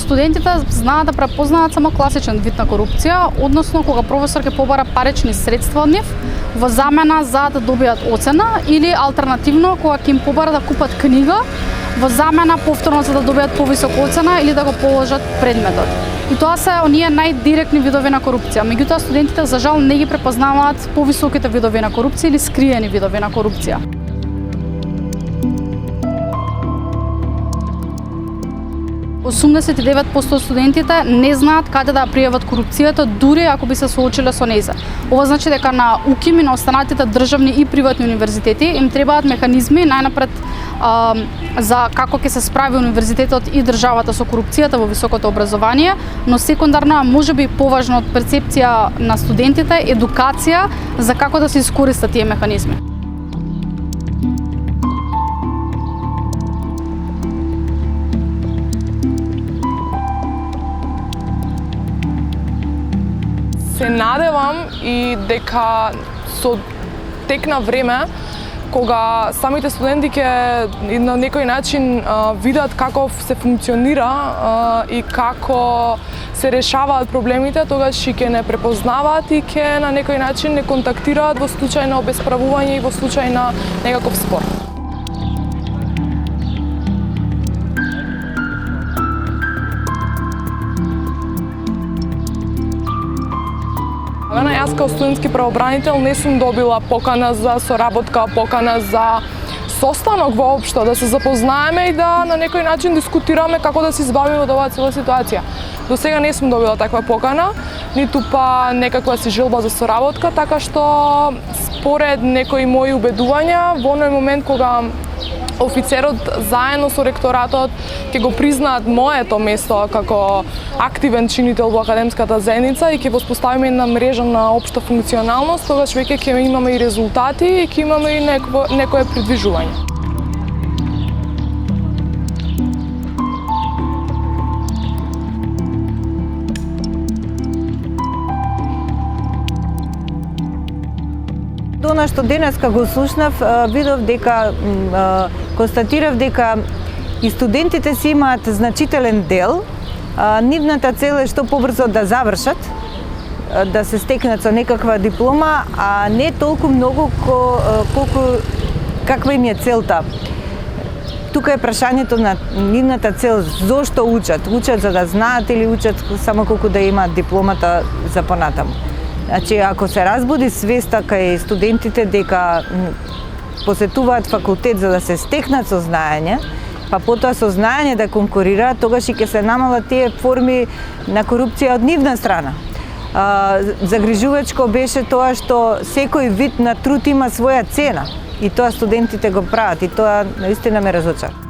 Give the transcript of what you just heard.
студентите знаат да препознаат само класичен вид на корупција, односно кога професор ќе побара парични средства од нив во замена за да добијат оцена, или алтернативно кога ќе им побара да купат книга во замена повторно за да добијат повисока оцена или да го положат предметот. И тоа се оние најдиректни видови на корупција. Меѓутоа студентите за жал не ги препознаваат повисоките видови на корупција или скриени видови на корупција. 89% од студентите не знаат каде да ја пријават корупцијата, дури ако би се соочиле со нејза. Ова значи дека на УКИМ и на останатите државни и приватни универзитети им требаат механизми најнапред за како ќе се справи универзитетот и државата со корупцијата во високото образование, но секундарно, можеби поважно од перцепција на студентите, едукација за како да се искористат тие механизми. Се надевам и дека со тек на време, кога самите студенти ќе на некој начин видат како се функционира и како се решаваат проблемите, тогаш и ќе не препознаваат и ќе на некој начин не контактираат во случај на обесправување и во случај на некаков спор. Јас као студентски правобранител не сум добила покана за соработка, покана за состанок воопшто, да се запознаеме и да на некој начин дискутираме како да се избавиме од оваа цела ситуација. До сега не сум добила таква покана, ниту па некаква си желба за соработка, така што според некои мои убедувања, во оној момент кога офицерот заедно со ректоратот ќе го признаат моето место како активен чинител во академската заедница и ќе воспоставиме една мрежа на општа функционалност, тогаш веќе ќе имаме и резултати и ќе имаме и некое придвижување. Она што денеска го слушнав, видов дека констатирав дека и студентите си имаат значителен дел. Нивната цел е што побрзо да завршат, да се стекнат со некаква диплома, а не толку многу колку каква им е целта. Тука е прашањето на нивната цел, зошто учат? Учат за да знаат или учат само колку да имаат дипломата за понатаму? Значи, ако се разбуди свеста кај студентите дека посетуваат факултет за да се стекнат со знаење, па потоа со знаење да конкурираат, тогаш и ќе се намалат тие форми на корупција од нивна страна. Загрижувачко беше тоа што секој вид на труд има своја цена и тоа студентите го прават и тоа наистина ме разочара.